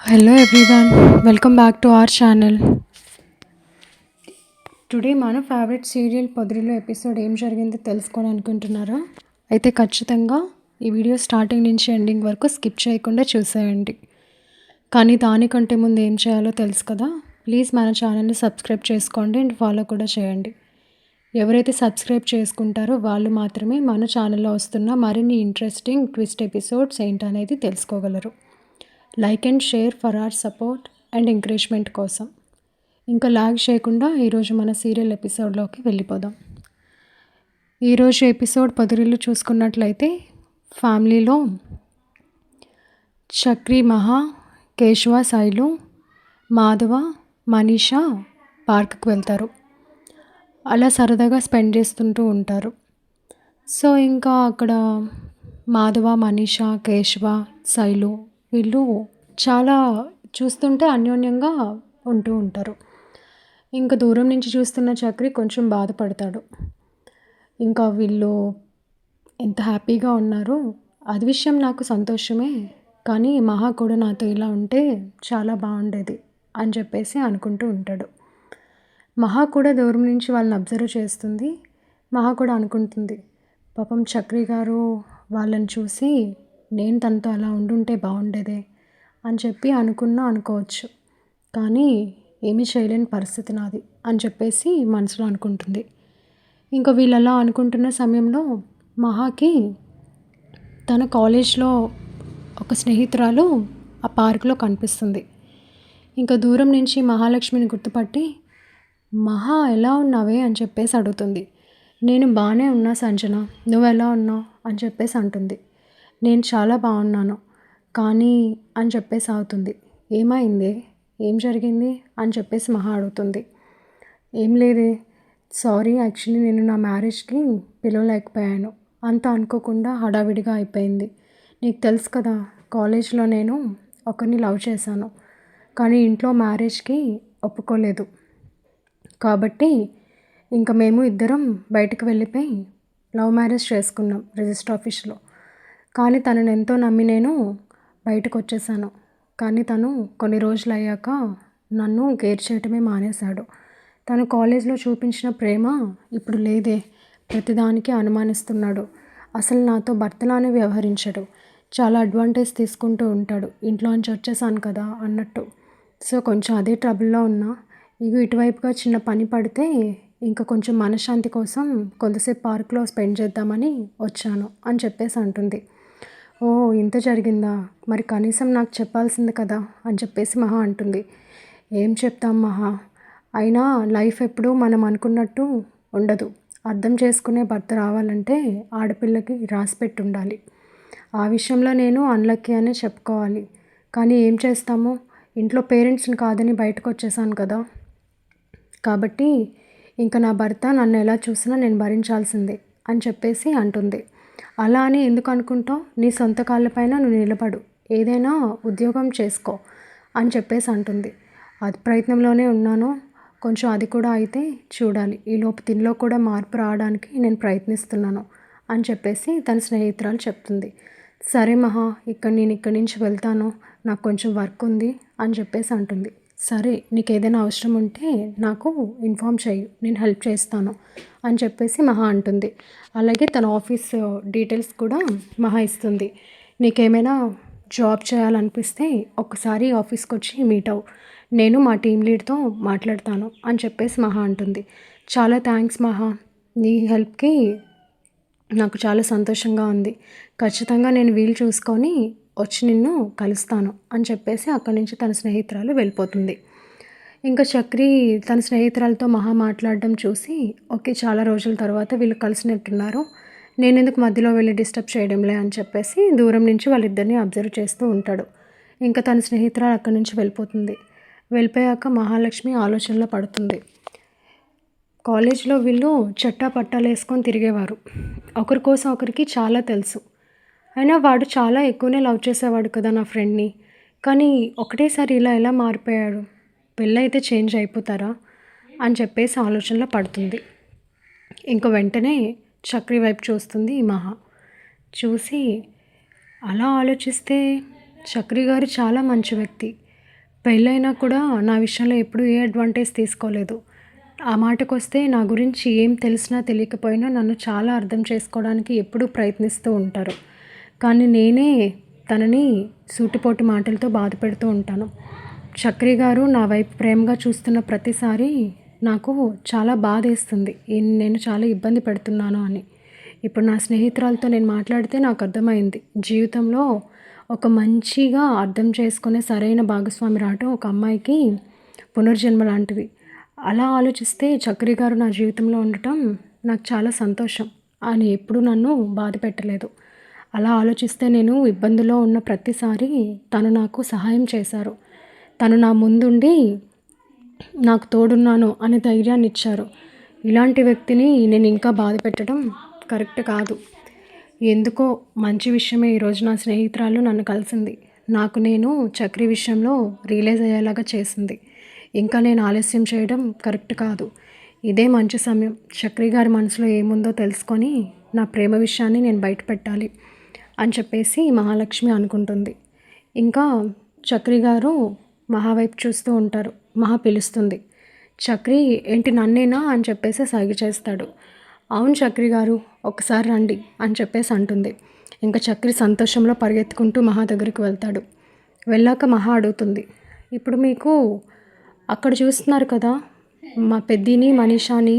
Hello everyone, welcome back to our channel. Today మన favourite serial పొదరిలో episode ఏం జరిగిందో తెలుసుకోవాలనుకుంటున్నారా? అయితే ఖచ్చితంగా ఈ వీడియో స్టార్టింగ్ నుంచి ఎండింగ్ వరకు స్కిప్ చేయకుండా చూసేయండి. కానీ దానికంటే ముందు ఏం చేయాలో తెలుసు కదా, ప్లీజ్ మన ఛానల్ని సబ్స్క్రైబ్ చేసుకోండి అండ్ ఫాలో కూడా చేయండి. ఎవరైతే సబ్స్క్రైబ్ చేసుకుంటారో వాళ్ళు మాత్రమే మన ఛానల్లో వస్తున్న మరిన్ని ఇంట్రెస్టింగ్ ట్విస్ట్ ఎపిసోడ్స్ ఏంటనేది తెలుసుకోగలరు. Like and share for our support and encouragement కోసం. ఇంకా లాగ్ చేయకుండా ఈరోజు మన సీరియల్ ఎపిసోడ్లోకి వెళ్ళిపోదాం. ఈరోజు ఎపిసోడ్ పొదరిల్లు చూసుకున్నట్లయితే ఫ్యామిలీలో చక్రి, మహా, కేశవ, శైలు, మాధవ, మనీషా పార్క్కి వెళ్తారు. అలా సరదాగా స్పెండ్ చేస్తుంటూ ఉంటారు. సో ఇంకా అక్కడ మాధవ, మనీషా, కేశవ, శైలు వీళ్ళు చాలా చూస్తుంటే అన్యోన్యంగా ఉంటూ ఉంటారు. ఇంకా దూరం నుంచి చూస్తున్న చక్రి కొంచెం బాధపడతాడు. ఇంకా వీళ్ళు ఎంత హ్యాపీగా ఉన్నారు, అది విషయం నాకు సంతోషమే, కానీ మహా కూడా నాతో ఇలా ఉంటే చాలా బాగుండేది అని చెప్పేసి అనుకుంటూ ఉంటాడు. మహా కూడా దూరం నుంచి వాళ్ళని అబ్జర్వ్ చేస్తుంది. మహా కూడా అనుకుంటుంది, పాపం చక్రి గారు వాళ్ళని చూసి నేను తనతో అలా ఉండుంటే బాగుండేదే అని చెప్పి అనుకోవచ్చు, కానీ ఏమీ చేయలేని పరిస్థితి నాది అని చెప్పేసి మనసులో అనుకుంటుంది. ఇంకా వీళ్ళు అలా అనుకుంటున్న సమయంలో మహాకి తన కాలేజ్లో ఒక స్నేహితురాలు ఆ పార్కులో కనిపిస్తుంది. ఇంకా దూరం నుంచి మహాలక్ష్మిని గుర్తుపట్టి మహా ఎలా ఉన్నావే అని చెప్పేసి అడుగుతుంది. నేను బాగానే ఉన్నా సంజన, నువ్వు ఎలా ఉన్నావు అని చెప్పేసి అంటుంది. నేను చాలా బాగున్నాను కానీ అని చెప్పేసి అవుతుంది. ఏమైంది, ఏం జరిగింది అని చెప్పేసి మహా అడుగుతుంది. ఏం లేదే, సారీ, యాక్చువల్లీ నేను నా మ్యారేజ్కి పిలవలేకపోయాను, అంతా అనుకోకుండా హడావిడిగా అయిపోయింది. నీకు తెలుసు కదా, కాలేజ్లో నేను ఒకరిని లవ్ చేశాను, కానీ ఇంట్లో మ్యారేజ్కి ఒప్పుకోలేదు. కాబట్టి ఇంకా మేము ఇద్దరం బయటకు వెళ్ళిపోయి లవ్ మ్యారేజ్ చేసుకున్నాం రిజిస్టర్ ఆఫీస్లో. కానీ తనను ఎంతో నమ్మి నేను బయటకు వచ్చేసాను. కానీ తను కొన్ని రోజులు అయ్యాక నన్ను కేర్ చేయటమే మానేశాడు. తను కాలేజ్లో చూపించిన ప్రేమ ఇప్పుడు లేదే, ప్రతిదానికి అనుమానిస్తున్నాడు. అసలు నాతో భర్తలానే వ్యవహరించడు, చాలా అడ్వాంటేజ్ తీసుకుంటూ ఉంటాడు, ఇంట్లోంచి వచ్చేసాను కదా అన్నట్టు. సో కొంచెం అదే ట్రబుల్లో ఉన్నా, ఇటువైపుగా చిన్న పని పడితే ఇంకా కొంచెం మనశ్శాంతి కోసం కొంతసేపు పార్క్లో స్పెండ్ చేద్దామని వచ్చాను అని చెప్పేసి అంటుంది. ఓ, ఇంత జరిగిందా, మరి కనీసం నాకు చెప్పాల్సింది కదా అని చెప్పేసి మహా అంటుంది. ఏం చెప్తాం మహా, అయినా లైఫ్ ఎప్పుడూ మనం అనుకున్నట్టు ఉండదు. అర్థం చేసుకునే భర్త రావాలంటే ఆడపిల్లకి రాసిపెట్టి ఉండాలి. ఆ విషయంలో నేను అన్లక్కీ అనే చెప్పుకోవాలి. కానీ ఏం చేస్తాము, ఇంట్లో పేరెంట్స్ని కాదని బయటకు వచ్చేసాను కదా, కాబట్టి ఇంకా నా భర్త నన్ను ఎలా చూసినా నేను భరించాల్సిందే అని చెప్పేసి అంటుంది. అలా అని ఎందుకు అనుకుంటావు, నీ సొంత కాళ్ళపైన నువ్వు నిలబడు, ఏదైనా ఉద్యోగం చేసుకో అని చెప్పేసి అంటుంది. అది ప్రయత్నంలోనే ఉన్నాను, కొంచెం అది కూడా అయితే చూడాలి, ఈలోపు తినిలో కూడా మార్పు రావడానికి నేను ప్రయత్నిస్తున్నాను అని చెప్పేసి తన స్నేహితురాలు చెప్తుంది. సరే మహా, నేను ఇక్కడి నుంచి వెళ్తాను, నాకు కొంచెం వర్క్ ఉంది అని చెప్పేసి అంటుంది. సరే, నీకు ఏదైనా అవసరం ఉంటే నాకు ఇన్ఫామ్ చెయ్యి, నేను హెల్ప్ చేస్తాను అని చెప్పేసి మహా అంటుంది. అలాగే తన ఆఫీస్ డీటెయిల్స్ కూడా మహా ఇస్తుంది. నీకేమైనా జాబ్ చేయాలనిపిస్తే ఒకసారి ఆఫీస్కి వచ్చి మీట్ అవ్వు, నేను మా టీం లీడ్తో మాట్లాడతాను అని చెప్పేసి మహా అంటుంది. చాలా థ్యాంక్స్ మహా, నీ హెల్ప్కి నాకు చాలా సంతోషంగా ఉంది, ఖచ్చితంగా నేను వీలు చూసుకొని వచ్చి నిన్ను కలుస్తాను అని చెప్పేసి అక్కడి నుంచి తన స్నేహితురాలు వెళ్ళిపోతుంది. ఇంకా చక్రి తన స్నేహితురాలతో మహా మాట్లాడడం చూసి, ఓకే, చాలా రోజుల తర్వాత వీళ్ళు కలిసినట్టున్నారు, నేను ఎందుకు మధ్యలో వెళ్ళి డిస్టర్బ్ చేయడంలే అని చెప్పేసి దూరం నుంచి వాళ్ళిద్దరిని అబ్జర్వ్ చేస్తూ ఉంటాడు. ఇంకా తన స్నేహితురాలు అక్కడి నుంచి వెళ్ళిపోతుంది. వెళ్ళిపోయాక మహాలక్ష్మి ఆలోచనలో పడుతుంది. కాలేజ్లో వీళ్ళు చట్టా పట్టాలు వేసుకొని తిరిగేవారు, ఒకరి కోసం ఒకరికి చాలా తెలుసు. అయినా వాడు చాలా ఎక్కువనే లవ్ చేసేవాడు కదా నా ఫ్రెండ్ని, కానీ ఒకటేసారి ఇలా ఎలా మారిపోయాడు, పెళ్ళైతే చేంజ్ అయిపోతారా అని చెప్పేసి ఆలోచనలో పడుతుంది. ఇంక వెంటనే చక్రి వైపు చూస్తుంది మహా. చూసి అలా ఆలోచిస్తే చక్రి గారు చాలా మంచి వ్యక్తి, పెళ్ళైనా కూడా నా విషయంలో ఎప్పుడూ ఏ అడ్వాంటేజ్ తీసుకోలేదు. ఆ మాటకొస్తే నా గురించి ఏం తెలిసినా తెలియకపోయినా నన్ను చాలా అర్థం చేసుకోవడానికి ఎప్పుడూ ప్రయత్నిస్తూ ఉంటారు. కానీ నేనే తనని సూటిపోటి మాటలతో బాధపెడుతూ ఉంటాను. చక్రి గారు నా వైపు ప్రేమగా చూస్తున్న ప్రతిసారి నాకు చాలా బాధేస్తుంది. నేను చాలా ఇబ్బంది పెడుతున్నాను అని. ఇప్పుడు నా స్నేహితురాలతో నేను మాట్లాడితే నాకు అర్థమైంది. జీవితంలో ఒక మంచిగా అర్థం చేసుకునే సరైన భాగస్వామి రావటం ఒక అమ్మాయికి పునర్జన్మ లాంటిది. అలా ఆలోచిస్తే చక్రి గారు నా జీవితంలో ఉండటం నాకు చాలా సంతోషం. ఆయన ఎప్పుడూ నన్ను బాధ పెట్టలేదు. అలా ఆలోచిస్తే నేను ఇబ్బందిలో ఉన్న ప్రతిసారి తను నాకు సహాయం చేశారు. తను నా ముందుండి నాకు తోడున్నాను అనే ధైర్యాన్ని ఇచ్చారు. ఇలాంటి వ్యక్తిని నేను ఇంకా బాధ పెట్టడం కరెక్ట్ కాదు. ఎందుకో మంచి విషయమే ఈరోజు నా స్నేహితురాలు నన్ను కలిసింది. నాకు నేను చక్రి విషయంలో రియలైజ్ అయ్యేలాగా చేసింది. ఇంకా నేను ఆలస్యం చేయడం కరెక్ట్ కాదు. ఇదే మంచి సమయం. చక్రి గారి మనసులో ఏముందో తెలుసుకొని నా ప్రేమ విషయాన్ని నేను బయట పెట్టాలి అని చెప్పేసి మహాలక్ష్మి అనుకుంటుంది. ఇంకా చక్రి గారు మహా వైపు చూస్తూ ఉంటారు. మహా పిలుస్తుంది. చక్రి ఏంటి నన్నేనా అని చెప్పేసి సైగ చేస్తాడు. అవును చక్రి గారు ఒకసారి రండి అని చెప్పేసి అంటుంది. ఇంకా చక్రి సంతోషంలో పరిగెత్తుకుంటూ మహా దగ్గరికి వెళ్తాడు. వెళ్ళాక మహా అడుగుతుంది, ఇప్పుడు మీకు అక్కడ చూస్తున్నారు కదా మా పెద్దిని, మనీషాని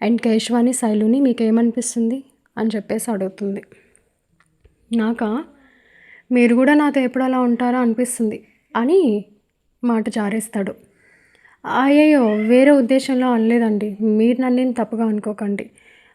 అండ్ కేశవాని, శైలుని మీకేమనిపిస్తుంది అని చెప్పేసి అడుగుతుంది. నాకా మీరు కూడా నాతో ఎప్పుడు అలా ఉంటారా అనిపిస్తుంది అని మాట జారేస్తాడు. అయ్యయ్యో వేరే ఉద్దేశంలో అనలేదండి, మీరు నన్నేం తప్పుగా అనుకోకండి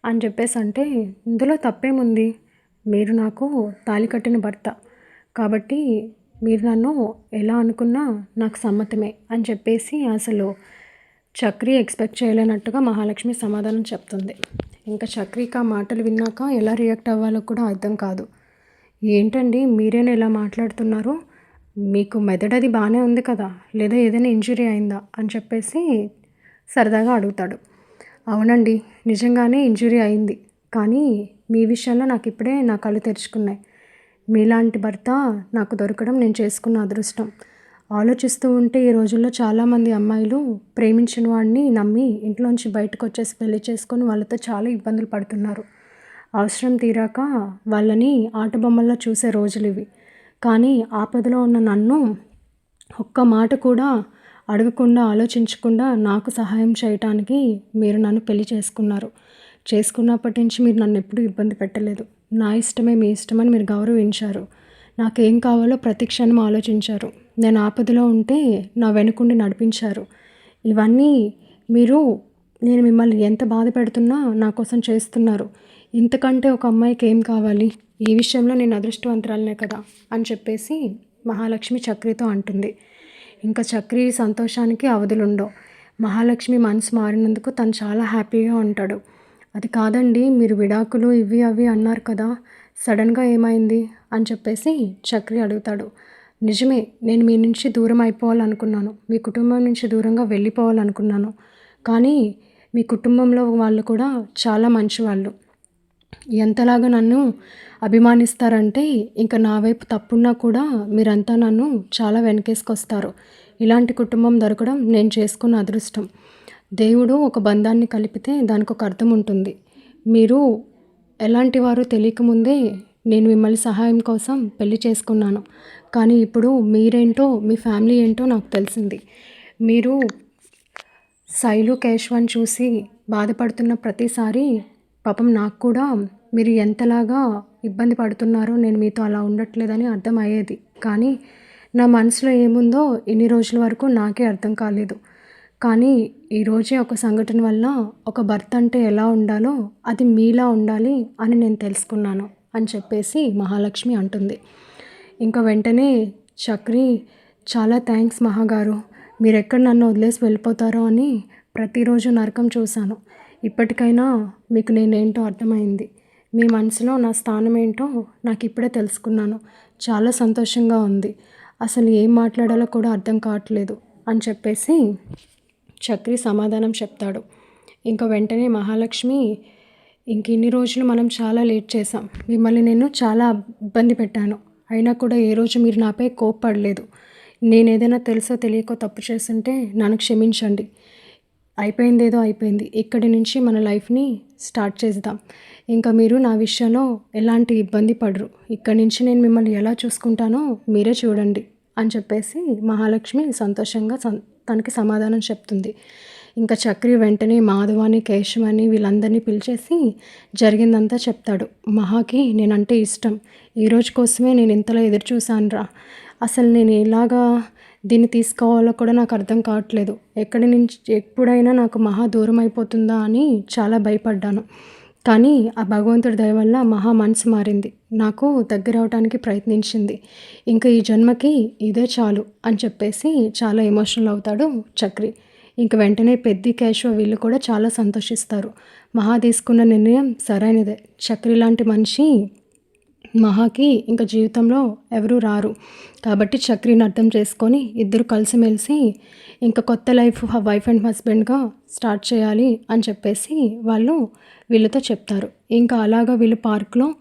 అని చెప్పేసి అంటే, ఇందులో తప్పేముంది, మీరు నాకు తాళి కట్టిన భర్త కాబట్టి మీరు నన్ను ఎలా అనుకున్నా నాకు సమ్మతమే అని చెప్పేసి అసలు చక్రి ఎక్స్పెక్ట్ చేయలేనట్టుగా మహాలక్ష్మి సమాధానం చెప్తుంది. ఇంకా చక్రికి ఆ మాటలు విన్నాక ఎలా రియాక్ట్ అవ్వాలో కూడా అర్థం కాదు. ఏంటండి మీరేనా ఇలా మాట్లాడుతున్నారు, మీకు మెదడది బాగానే ఉంది కదా, లేదా ఏదైనా ఇంజురీ అయిందా అని చెప్పేసి సరదాగా అడుగుతాడు. అవునండి నిజంగానే ఇంజురీ అయింది, కానీ మీ విషయంలో నాకు ఇప్పుడే నా కళ్ళు తెరుచుకున్నాయి. మీలాంటి భర్త నాకు దొరకడం నేను చేసుకున్న అదృష్టం. ఆలోచిస్తూ ఉంటే ఈ రోజుల్లో చాలామంది అమ్మాయిలు ప్రేమించిన వాడిని నమ్మి ఇంట్లోంచి బయటకు వచ్చేసి పెళ్లి చేసుకొని వాళ్ళతో చాలా ఇబ్బందులు పడుతున్నారు. అవసరం తీరాక వాళ్ళని ఆటబొమ్మల్లో చూసే రోజులు ఇవి. కానీ ఆపదలో ఉన్న నన్ను ఒక్క మాట కూడా అడగకుండా, ఆలోచించకుండా నాకు సహాయం చేయటానికి మీరు నన్ను పెళ్లి చేసుకున్నారు. చేసుకున్నప్పటి నుంచి మీరు నన్ను ఎప్పుడూ ఇబ్బంది పెట్టలేదు. నా ఇష్టమే మీ ఇష్టమని మీరు గౌరవించారు. నాకేం కావాలో ప్రతి క్షణం ఆలోచించారు. నేను ఆపదలో ఉంటే నా వెనుకుండి నడిపించారు. ఇవన్నీ మీరు నేను మిమ్మల్ని ఎంత బాధ పెడుతున్నా నా కోసం చేస్తున్నారు. ఇంతకంటే ఒక అమ్మాయికి ఏం కావాలి, ఈ విషయంలో నేను అదృష్టవంతురాలనే కదా అని చెప్పేసి మహాలక్ష్మి చక్రితో అంటుంది. ఇంకా చక్రి సంతోషానికి అవధులుండవు. మహాలక్ష్మి మనసు మారినందుకు తను చాలా హ్యాపీగా ఉంటాడు. అది కాదండి మీరు విడాకులు ఇవి అవి అన్నారు కదా, సడన్గా ఏమైంది అని చెప్పేసి చక్రి అడుగుతాడు. నిజమే, నేను మీ నుంచి దూరం అయిపోవాలనుకున్నాను, మీ కుటుంబం నుంచి దూరంగా వెళ్ళిపోవాలనుకున్నాను. కానీ మీ కుటుంబంలో వాళ్ళు కూడా చాలా మంచివాళ్ళు. ఎంతలాగా నన్ను అభిమానిస్తారంటే ఇంకా నా వైపు తప్పున్నా కూడా మీరంతా నన్ను చాలా వెనకేసుకొస్తారు. ఇలాంటి కుటుంబం దొరకడం నేను చేసుకున్న అదృష్టం. దేవుడు ఒక బంధాన్ని కలిపితే దానికి ఒక అర్థం ఉంటుంది. మీరు ఎలాంటి వారో తెలియకముందే నేను మిమ్మల్ని సహాయం కోసం పెళ్లి చేసుకున్నాను. కానీ ఇప్పుడు మీరేంటో మీ ఫ్యామిలీ ఏంటో నాకు తెలిసింది. మీరు శైలు, కేశవాన్ని చూసి బాధపడుతున్న ప్రతిసారి పాపం నాకు కూడా మీరు ఎంతలాగా ఇబ్బంది పడుతున్నారో నేను మీతో అలా ఉండట్లేదని అర్థమయ్యేది. కానీ నా మనసులో ఏముందో ఇన్ని రోజుల వరకు నాకే అర్థం కాలేదు. కానీ ఈరోజే ఒక సంఘటన వల్ల ఒక భర్త అంటే ఎలా ఉండాలో అది మీలా ఉండాలి అని నేను తెలుసుకున్నాను అని చెప్పేసి మహాలక్ష్మి అంటుంది. ఇంకా వెంటనే చక్రి చాలా థ్యాంక్స్ మహాగారు, మీరెక్కడ నన్ను వదిలేసి వెళ్ళిపోతారో అని ప్రతిరోజు నరకం చూశాను. ఇప్పటికైనా మీకు నేనేంటో అర్థమైంది. మీ మనసులో నా స్థానం ఏంటో నాకు ఇప్పుడే తెలుసుకున్నాను. చాలా సంతోషంగా ఉంది. అసలు ఏం మాట్లాడాలో కూడా అర్థం కావట్లేదు అని చెప్పేసి చక్రి సమాధానం చెప్తాడు. ఇంకా వెంటనే మహాలక్ష్మి, ఇంక ఇన్ని రోజులు మనం చాలా లేట్ చేసాం, మిమ్మల్ని నేను చాలా ఇబ్బంది పెట్టాను, అయినా కూడా ఏ రోజు మీరు నాపై కోప్పడలేదు. నేనేదైనా తెలుసో తెలియకో తప్పు చేసుంటే నన్ను క్షమించండి. అయిపోయిందేదో అయిపోయింది. ఇక్కడి నుంచి మన లైఫ్‌ని స్టార్ట్ చేద్దాం. ఇంకా మీరు నా విషయంలో ఎలాంటి ఇబ్బంది పడరు. ఇక్కడి నుంచి నేను మిమ్మల్ని ఎలా చూసుకుంటానో మీరే చూడండి అని చెప్పేసి మహాలక్ష్మి సంతోషంగా తనకి సమాధానం చెప్తుంది. ఇంకా చక్రి వెంటనే మాధవాని, కేశవాని వీళ్ళందరినీ పిలిచేసి జరిగిందంతా చెప్తాడు. మహాకి నేనంటే ఇష్టం. ఈరోజు కోసమే నేను ఇంతలా ఎదురు చూశానురా. అసలు నేను ఎలాగా దీన్ని తీసుకోవాలో కూడా నాకు అర్థం కావట్లేదు. ఎక్కడి నుంచి ఎప్పుడైనా నాకు మహా దూరం అయిపోతుందా అని చాలా భయపడ్డాను. కానీ ఆ భగవంతుడి దయ వల్ల మహా మనసు మారింది. నాకు దగ్గరవటానికి ప్రయత్నించింది. ఇంకా ఈ జన్మకి ఇదే చాలు అని చెప్పేసి చాలా ఎమోషనల్ అవుతాడు చక్రి. ఇంక వెంటనే పెద్ది, కేశవ వీళ్ళు కూడా చాలా సంతోషిస్తారు. మహా తీసుకున్న నిర్ణయం సరైనదే. చక్రి లాంటి మనిషి మహాకి ఇంకా జీవితంలో ఎవరూ రారు. కాబట్టి చక్రిని అర్థం చేసుకొని ఇద్దరు కలిసిమెలిసి ఇంకా కొత్త లైఫ్ వైఫ్ అండ్ హస్బెండ్గా స్టార్ట్ చేయాలి అని చెప్పేసి వాళ్ళు వీళ్ళతో చెప్తారు. ఇంకా అలాగా వీళ్ళు పార్క్లో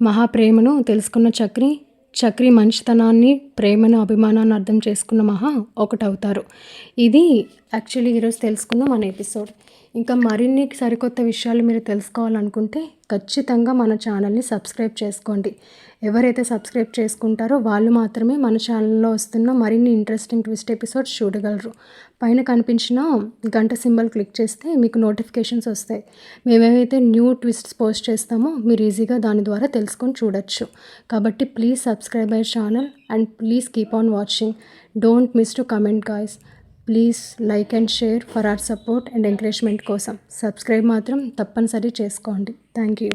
మహా ప్రేమను తెలుసుకున్న చక్రి మంచితనాన్ని, ప్రేమను, అభిమానాన్ని అర్థం చేసుకున్న మహా ఒకటవుతారు. ఇది యాక్చువల్లీ ఈరోజు తెలుసుకున్న మన ఎపిసోడ్. ఇంకా మరిన్ని సరికొత్త విషయాలు మీరు తెలుసుకోవాలనుకుంటే ఖచ్చితంగా మన ఛానల్ని సబ్స్క్రైబ్ చేసుకోండి. ఎవరైతే సబ్స్క్రైబ్ చేసుకుంటారో వాళ్ళు మాత్రమే మన ఛానల్లో వస్తున్న మరిన్ని ఇంట్రెస్టింగ్ ట్విస్ట్ ఎపిసోడ్స్ చూడగలరు. పైన కనిపించిన గంట సింబల్ క్లిక్ చేస్తే మీకు నోటిఫికేషన్స్ వస్తాయి. మేమేమైతే న్యూ ట్విస్ట్స్ పోస్ట్ చేస్తామో మీరు ఈజీగా దాని ద్వారా తెలుసుకొని చూడొచ్చు. కాబట్టి please subscribe our channel and please keep on watching. Don't miss to comment guys. Please like and share for our support and encouragement కోసం. సబ్స్క్రైబ్ మాత్రం తప్పనిసరి చేసుకోండి. Thank you.